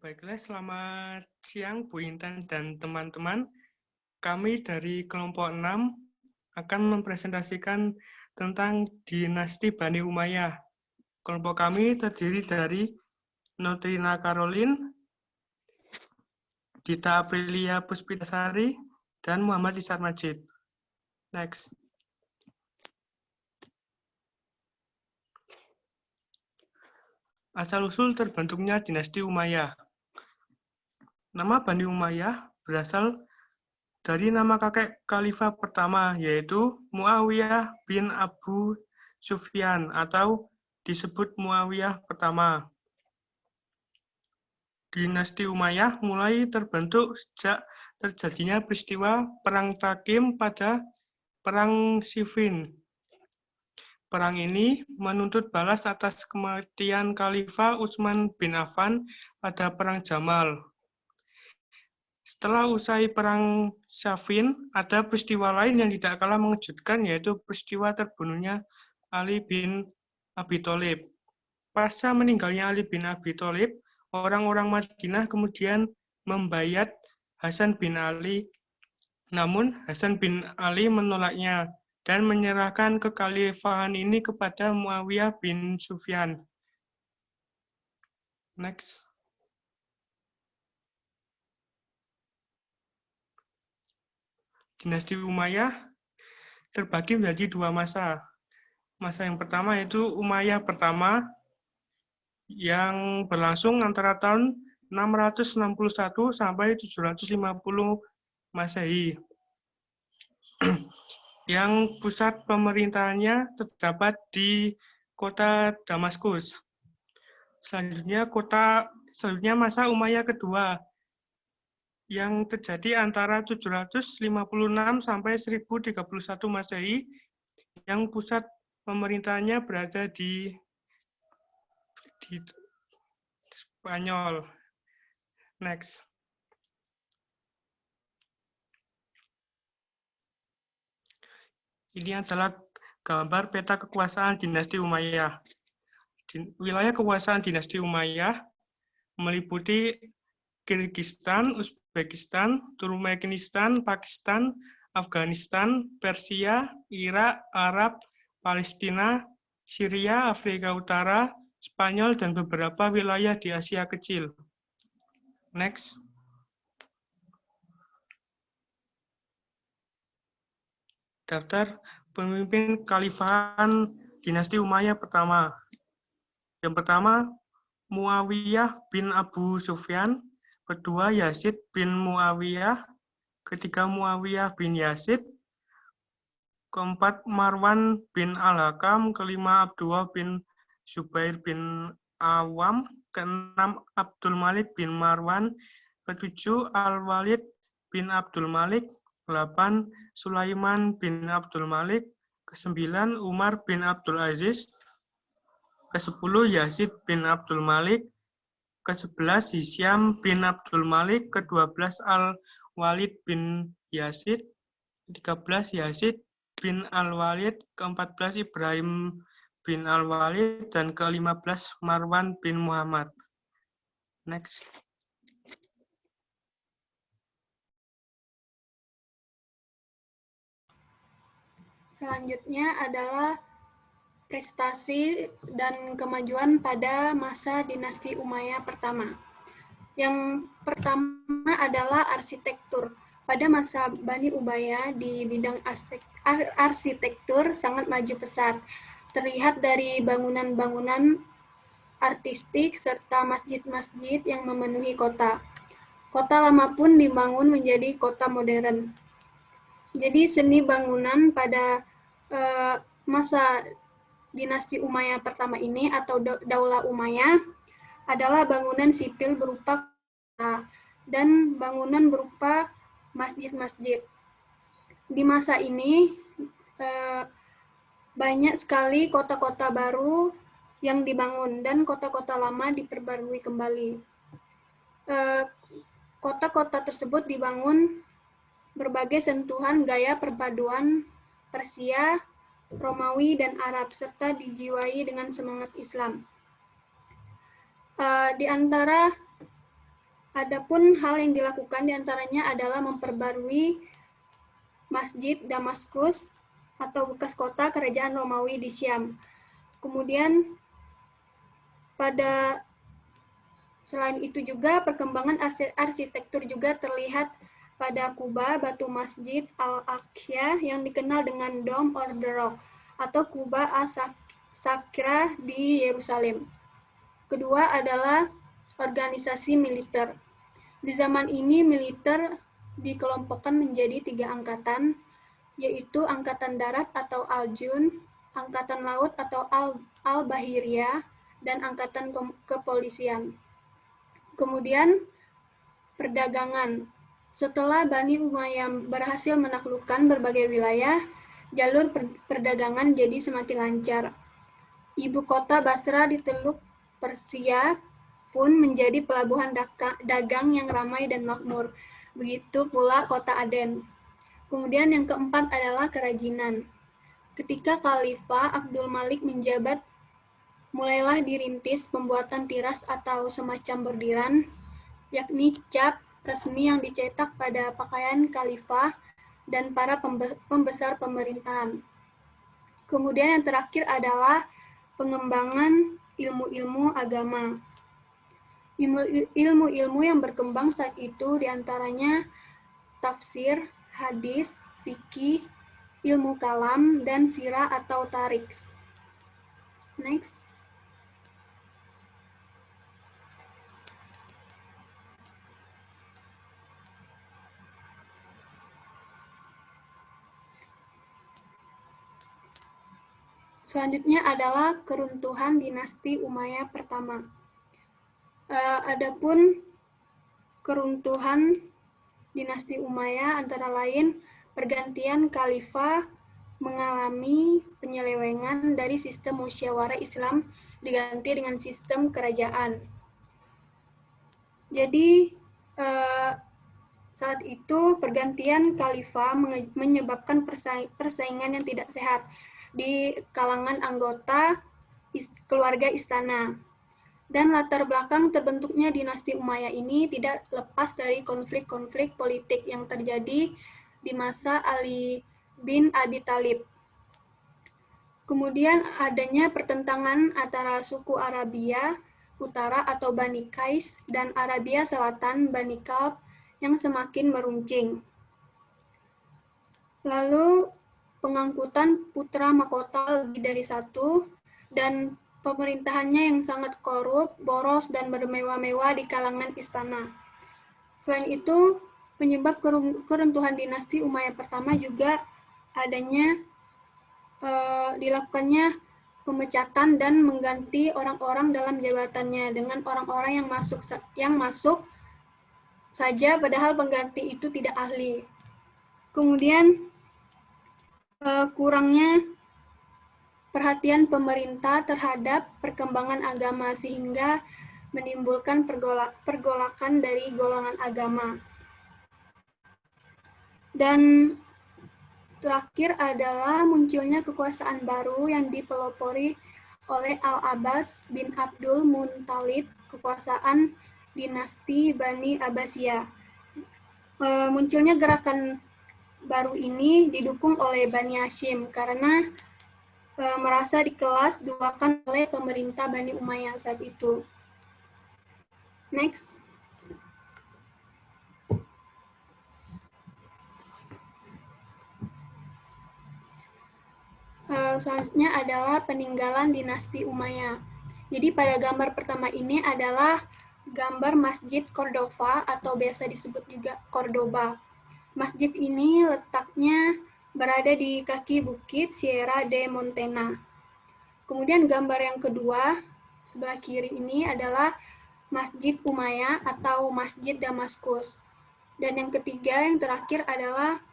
Baiklah, selamat siang Bu Intan dan teman-teman. Kami dari kelompok 6 akan mempresentasikan tentang dinasti Bani Umayyah. Kelompok kami terdiri dari Notrina Caroline, Dita Aprilia Puspitasari, dan Muhammad Isar Majid. Next. Asal-usul terbentuknya dinasti Umayyah. Nama Bani Umayyah berasal dari nama kakek khalifah pertama, yaitu Muawiyah bin Abu Sufyan atau disebut Muawiyah pertama. Dinasti Umayyah mulai terbentuk sejak terjadinya peristiwa Perang Takim pada Perang Siffin. Perang ini menuntut balas atas kematian Khalifah Utsman bin Affan pada Perang Jamal. Setelah usai Perang Siffin, ada peristiwa lain yang tidak kalah mengejutkan, yaitu peristiwa terbunuhnya Ali bin Abi Thalib. Pasca meninggalnya Ali bin Abi Thalib, orang-orang Madinah kemudian membayat Hasan bin Ali. Namun, Hasan bin Ali menolaknya dan menyerahkan kekhalifahan ini kepada Muawiyah bin Sufyan. Next. Dinasti Umayyah terbagi menjadi dua masa. Masa yang pertama yaitu Umayyah pertama yang berlangsung antara tahun 661 sampai 750 Masehi. Yang pusat pemerintahannya terdapat di kota Damaskus. Selanjutnya masa Umayyah kedua yang terjadi antara 756 sampai 1031 Masehi, yang pusat pemerintahannya berada di Spanyol. Next. Ini adalah gambar peta kekuasaan dinasti Umayyah. Wilayah kekuasaan dinasti Umayyah meliputi Kirgistan, Uzbekistan, Turkmenistan, Pakistan, Afghanistan, Persia, Irak, Arab, Palestina, Syria, Afrika Utara, Spanyol, dan beberapa wilayah di Asia Kecil. Next. Daftar pemimpin Khalifahan dinasti Umayyah pertama. Yang pertama, Muawiyah bin Abu Sufyan. Kedua, Yazid bin Muawiyah. Ketiga, Muawiyah bin Yazid. Keempat, Marwan bin Al-Hakam. Kelima, Abdullah bin Zubair bin Awam. Keenam, Abdul Malik bin Marwan. Ketujuh, Al-Walid bin Abdul Malik. 8, Sulaiman bin Abdul Malik. Ke-9, Umar bin Abdul Aziz. Ke-10, Yazid bin Abdul Malik. Ke-11, Hisyam bin Abdul Malik. Ke-12, Al-Walid bin Yazid. Ke-13, Yazid bin Al-Walid. Ke-14, Ibrahim bin Al-Walid. Dan ke-15, Marwan bin Muhammad. Next. Selanjutnya adalah prestasi dan kemajuan pada masa dinasti Umayyah pertama. Yang pertama adalah arsitektur. Pada masa Bani Umayyah di bidang arsitektur sangat maju pesat. Terlihat dari bangunan-bangunan artistik serta masjid-masjid yang memenuhi kota. Kota lama pun dibangun menjadi kota modern. Jadi seni bangunan pada masa dinasti Umayyah pertama ini atau Daulah Umayyah adalah bangunan sipil berupa kota dan bangunan berupa masjid-masjid. Di masa ini banyak sekali kota-kota baru yang dibangun dan kota-kota lama diperbarui kembali. Kota-kota tersebut dibangun berbagai sentuhan gaya perpaduan Persia, Romawi, dan Arab, serta dijiwai dengan semangat Islam. Di antara Adapun hal yang dilakukan diantaranya adalah memperbarui Masjid Damaskus atau bekas kota kerajaan Romawi di Syam. Kemudian selain itu juga perkembangan arsitektur juga terlihat pada Kuba, batu Masjid Al-Aqsa yang dikenal dengan Dome of the Rock atau Kuba As-Sakra di Yerusalem. Kedua adalah organisasi militer. Di zaman ini militer dikelompokkan menjadi 3 angkatan, yaitu Angkatan Darat atau Al-Jun, Angkatan Laut atau Al-Bahiriyah, dan Angkatan Kepolisian. Kemudian perdagangan. Setelah Bani Umayyah berhasil menaklukkan berbagai wilayah, jalur perdagangan jadi semakin lancar. Ibu kota Basra di Teluk Persia pun menjadi pelabuhan dagang yang ramai dan makmur. Begitu pula kota Aden. Kemudian yang keempat adalah kerajinan. Ketika Khalifah Abdul Malik menjabat, mulailah dirintis pembuatan tiras atau semacam bordiran, yakni cap resmi yang dicetak pada pakaian khalifah dan para pembesar pemerintahan. Kemudian yang terakhir adalah pengembangan ilmu-ilmu agama. Ilmu-ilmu yang berkembang saat itu diantaranya tafsir, hadis, fikih, ilmu kalam, dan sirah atau tarikh. Next. Selanjutnya adalah keruntuhan dinasti Umayyah pertama. Adapun keruntuhan dinasti Umayyah antara lain pergantian khalifah mengalami penyelewengan dari sistem musyawarah Islam diganti dengan sistem kerajaan. Jadi saat itu pergantian khalifah menyebabkan persaingan yang tidak sehat di kalangan anggota keluarga istana. Dan latar belakang terbentuknya dinasti Umayyah ini tidak lepas dari konflik-konflik politik yang terjadi di masa Ali bin Abi Thalib. Kemudian adanya pertentangan antara suku Arabia Utara atau Bani Qais dan Arabia Selatan Bani Kalb yang semakin meruncing. Lalu pengangkutan putra mahkota lebih dari satu, dan pemerintahannya yang sangat korup, boros, dan bermewah-mewah di kalangan istana. Selain itu, penyebab keruntuhan dinasti Umayyah pertama juga adanya dilakukannya pemecatan dan mengganti orang-orang dalam jabatannya dengan orang-orang yang masuk saja padahal pengganti itu tidak ahli. Kemudian kurangnya perhatian pemerintah terhadap perkembangan agama sehingga menimbulkan pergolakan dari golongan agama. Dan terakhir adalah munculnya kekuasaan baru yang dipelopori oleh Al-Abbas bin Abdul Muthalib, kekuasaan dinasti Bani Abbasiyah. Munculnya gerakan baru ini didukung oleh Bani Hashim karena merasa dikelas duakan oleh pemerintah Bani Umayyah saat itu. Next. Selanjutnya adalah peninggalan dinasti Umayyah. Jadi pada gambar pertama ini adalah gambar Masjid Cordova atau biasa disebut juga Cordoba. Masjid ini letaknya berada di kaki bukit Sierra de Montana. Kemudian gambar yang kedua, sebelah kiri ini adalah Masjid Umayyah atau Masjid Damaskus. Dan yang ketiga, yang terakhir adalah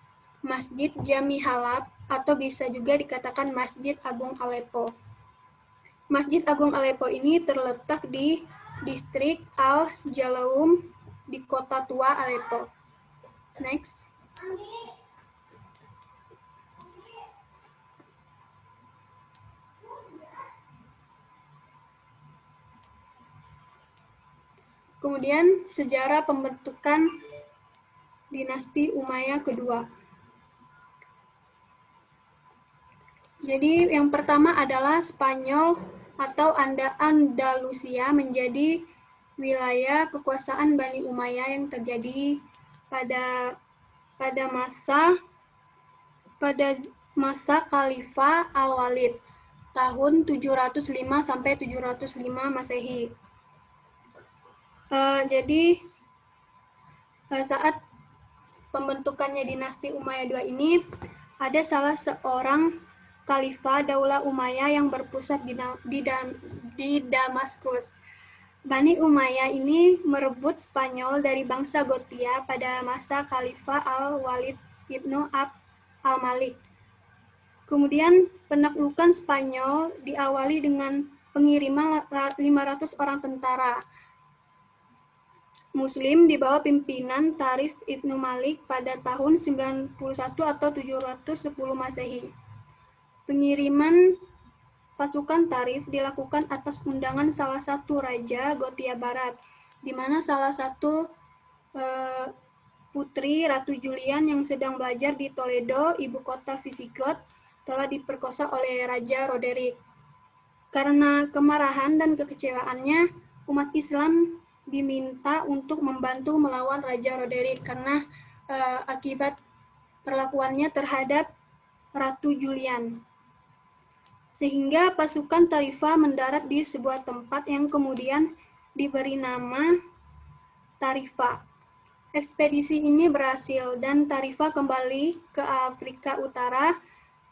Masjid Jami Halab atau bisa juga dikatakan Masjid Agung Aleppo. Masjid Agung Aleppo ini terletak di distrik Al-Jalaum di kota tua Aleppo. Next. Kemudian sejarah pembentukan dinasti Umayyah kedua. Jadi yang pertama adalah Spanyol atau Andalusia menjadi wilayah kekuasaan Bani Umayyah yang terjadi pada masa Khalifah Al-Walid tahun 705 sampai 705 Masehi. Jadi saat pembentukannya dinasti Umayyah II ini ada salah seorang Khalifah Daulah Umayyah yang berpusat di Damaskus. Bani Umayyah ini merebut Spanyol dari bangsa Gothia pada masa Khalifah Al-Walid ibnu Abd al-Malik. Kemudian penaklukan Spanyol diawali dengan pengiriman 500 orang tentara Muslim di bawah pimpinan Tarif Ibnu Malik pada tahun 91 atau 710 Masehi. Pengiriman pasukan Tarif dilakukan atas undangan salah satu raja Gothia Barat, di mana salah satu putri Ratu Julian yang sedang belajar di Toledo, ibu kota Visigoth, telah diperkosa oleh Raja Roderick. Karena kemarahan dan kekecewaannya, umat Islam diminta untuk membantu melawan Raja Roderick karena akibat perlakuannya terhadap Ratu Julian. Sehingga pasukan Tarifa mendarat di sebuah tempat yang kemudian diberi nama Tarifa. Ekspedisi ini berhasil dan Tarifa kembali ke Afrika Utara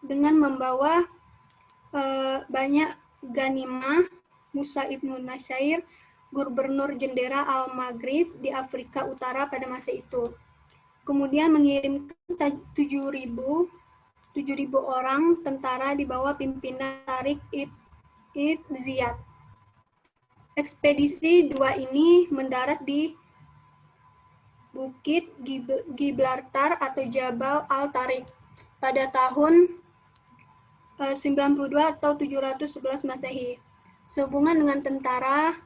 dengan membawa banyak ganimah. Musa ibnu Nasir, gubernur Jendera Al-Maghrib di Afrika Utara pada masa itu. Kemudian mengirimkan 7.000 orang tentara di bawah pimpinan Tariq ibn Ziyad. Ekspedisi dua ini mendarat di Bukit Gibraltar atau Jabal Al-Tariq pada tahun 92 atau 711 Masehi. Sehubungan dengan tentara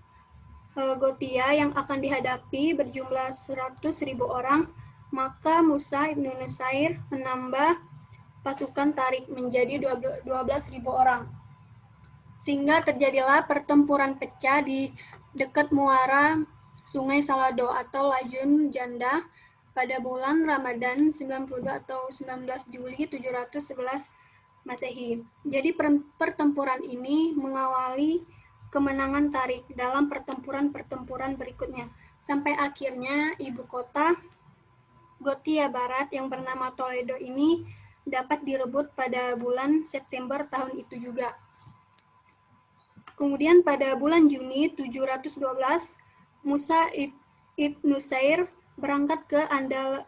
Gothia yang akan dihadapi berjumlah 100.000 orang, maka Musa ibnu Nusair menambah pasukan Tariq menjadi 12.000 orang. Sehingga terjadilah pertempuran pecah di dekat muara Sungai Salado atau Lajun Janda pada bulan Ramadan 92 atau 19 Juli 711 Masehi. Jadi pertempuran ini mengawali kemenangan Tariq dalam pertempuran-pertempuran berikutnya, sampai akhirnya ibu kota Gothia Barat yang bernama Toledo ini dapat direbut pada bulan September tahun itu juga. Kemudian pada bulan Juni 712, Musa ibn Nusair berangkat ke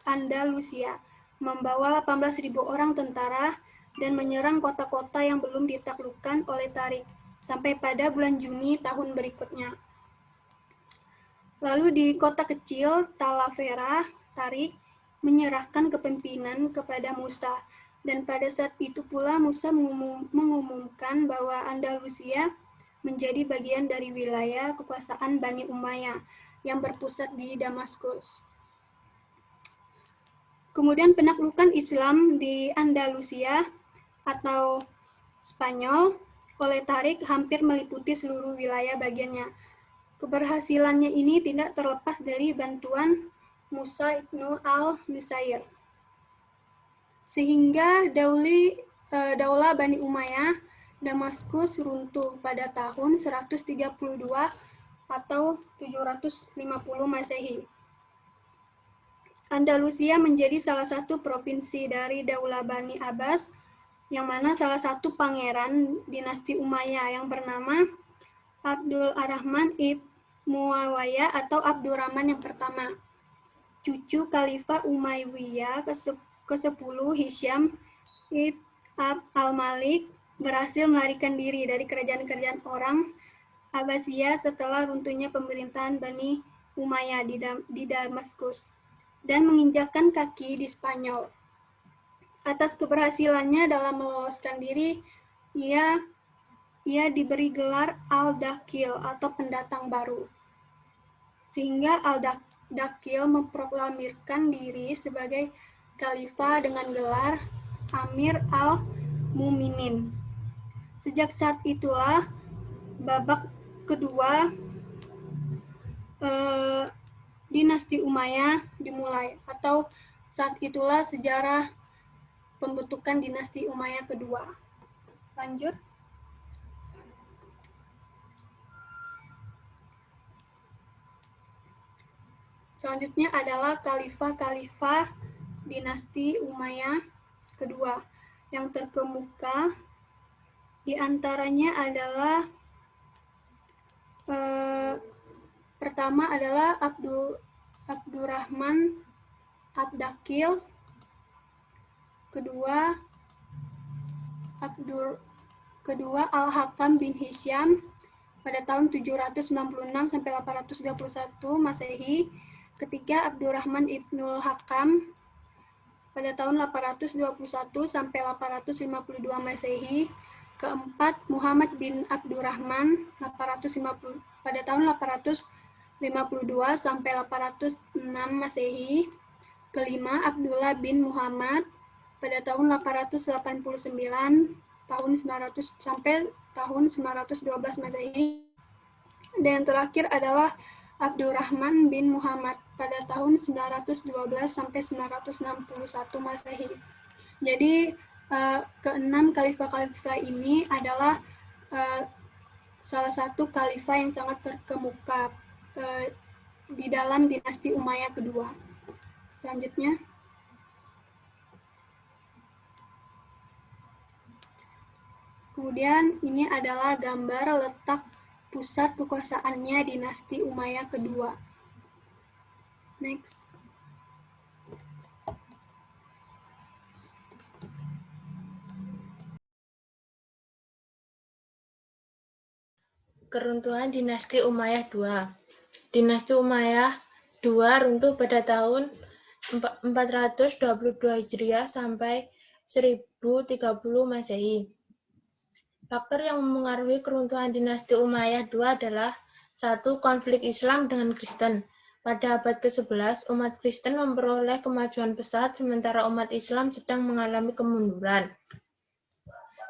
Andalusia, membawa 18.000 orang tentara dan menyerang kota-kota yang belum ditaklukkan oleh Tariq sampai pada bulan Juni tahun berikutnya. Lalu di kota kecil Talavera, Tariq menyerahkan kepemimpinan kepada Musa, dan pada saat itu pula Musa mengumumkan bahwa Andalusia menjadi bagian dari wilayah kekuasaan Bani Umayyah yang berpusat di Damaskus. Kemudian penaklukan Islam di Andalusia atau Spanyol oleh Tariq hampir meliputi seluruh wilayah bagiannya. Keberhasilannya ini tidak terlepas dari bantuan Musa ibnu al-Nusair. Sehingga Daulah Bani Umayyah Damaskus runtuh pada tahun 132 atau 750 Masehi. Andalusia menjadi salah satu provinsi dari Daulah Bani Abbas, yang mana salah satu pangeran dinasti Umayyah yang bernama Abdul Ar-Rahman ibn Muawiyah atau Abdurrahman yang pertama, cucu Khalifah Umayyah ke-10 Hisham ibn Abd al-Malik, berhasil melarikan diri dari kerajaan-kerajaan orang Abbasiyah setelah runtuhnya pemerintahan Bani Umayyah di Damaskus dan menginjakkan kaki di Spanyol. Atas keberhasilannya dalam meloloskan diri, ia diberi gelar Al-Dakhil atau pendatang baru. sehingga Al-Dakil memproklamirkan diri sebagai khalifah dengan gelar Amir al-Muminin. Sejak saat itulah babak kedua dinasti Umayyah dimulai, atau saat itulah sejarah pembentukan dinasti Umayyah kedua. Lanjut. Selanjutnya adalah khalifah-khalifah dinasti Umayyah kedua. Yang terkemuka di antaranya adalah pertama adalah Abdurrahman Ad-Dakil, kedua Al-Hakam bin Hisham pada tahun 796 sampai 821 Masehi, ketiga Abdurrahman Ibnul Hakam pada tahun 821 sampai 852 Masehi, keempat Muhammad bin Abdurrahman pada tahun 852 sampai 806 Masehi, kelima Abdullah bin Muhammad pada tahun 889 tahun 900 sampai tahun 912 Masehi, dan yang terakhir adalah Abdurrahman bin Muhammad pada tahun 912 sampai 961 Masehi. Jadi keenam khalifah-khalifah ini adalah salah satu khalifah yang sangat terkemuka di dalam dinasti Umayyah kedua. Selanjutnya. Kemudian ini adalah gambar letak pusat kekuasaannya dinasti Umayyah kedua. Next. Keruntuhan dinasti Umayyah II. Dinasti Umayyah II runtuh pada tahun 422 Hijriah sampai 1030 Masehi. Faktor yang mempengaruhi keruntuhan dinasti Umayyah II adalah 1. Konflik Islam dengan Kristen. Pada abad ke-11, umat Kristen memperoleh kemajuan pesat, sementara umat Islam sedang mengalami kemunduran.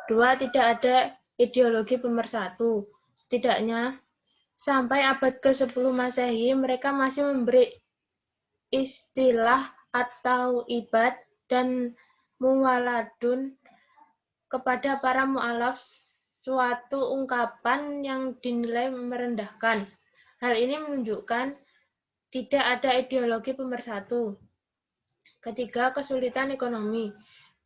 2. Tidak ada ideologi pemersatu. Setidaknya, sampai abad ke-10 Masehi, mereka masih memberi istilah atau ibad dan muwaladun kepada para mu'alaf, suatu ungkapan yang dinilai merendahkan. Hal ini menunjukkan tidak ada ideologi pemersatu. Ketiga, kesulitan ekonomi.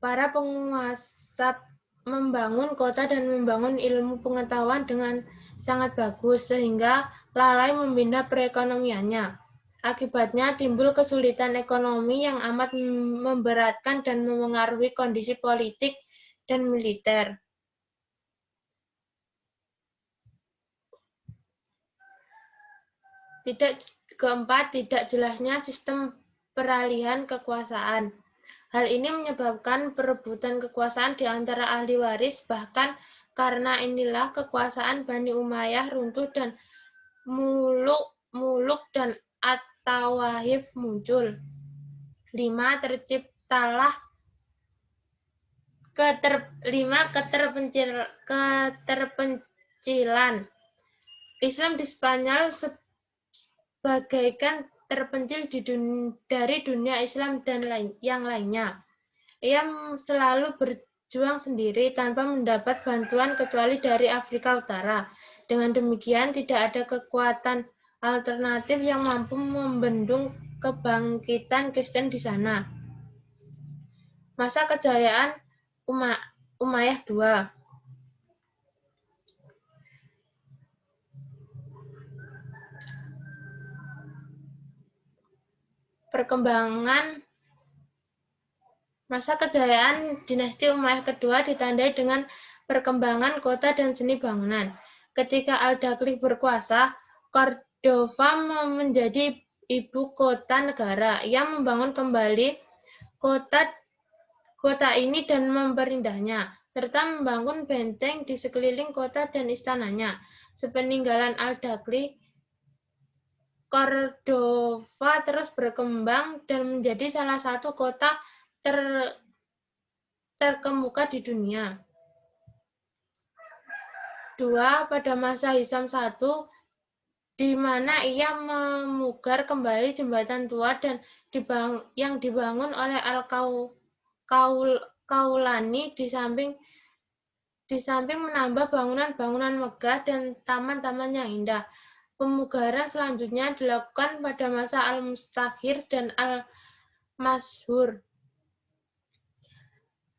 Para penguasa membangun kota dan membangun ilmu pengetahuan dengan sangat bagus, sehingga lalai membina perekonomiannya. Akibatnya timbul kesulitan ekonomi yang amat memberatkan dan memengaruhi kondisi politik dan militer. Keempat, tidak jelasnya sistem peralihan kekuasaan. Hal ini menyebabkan perebutan kekuasaan di antara ahli waris, bahkan karena inilah kekuasaan Bani Umayyah runtuh dan muluk dan at-tawahif muncul. 5. Terciptalah keterpencilan. Islam di Spanyol bagaikan terpencil dari dunia Islam dan yang lainnya. Ia selalu berjuang sendiri tanpa mendapat bantuan kecuali dari Afrika Utara. Dengan demikian, tidak ada kekuatan alternatif yang mampu membendung kebangkitan Kristen di sana. Masa kejayaan Umayyah II. Masa kejayaan dinasti Umayyah kedua ditandai dengan perkembangan kota dan seni bangunan. Ketika Al-Dakil berkuasa, Cordova menjadi ibu kota negara. Ia membangun kembali kota ini dan memperindahnya, serta membangun benteng di sekeliling kota dan istananya. Sepeninggalan Al-Dakil, Cordova terus berkembang dan menjadi salah satu kota terkemuka di dunia. 2. Pada masa Hisam I, di mana ia memugar kembali jembatan tua dan yang dibangun oleh Al-Kaulani di samping menambah bangunan-bangunan megah dan taman-taman yang indah. Pemugaran selanjutnya dilakukan pada masa Al-Mustaghir dan Al-Mashhur.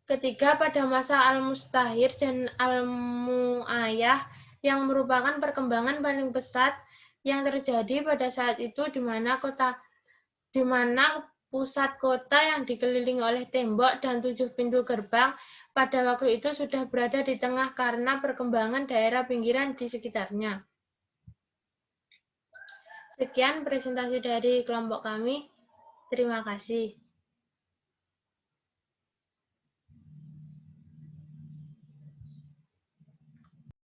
Ketiga, pada masa Al-Mustaghir dan Al-Mu'ayyah, yang merupakan perkembangan paling pesat yang terjadi pada saat itu, di mana pusat kota yang dikelilingi oleh tembok dan 7 pintu gerbang pada waktu itu sudah berada di tengah karena perkembangan daerah pinggiran di sekitarnya. Sekian presentasi dari kelompok kami. Terima kasih.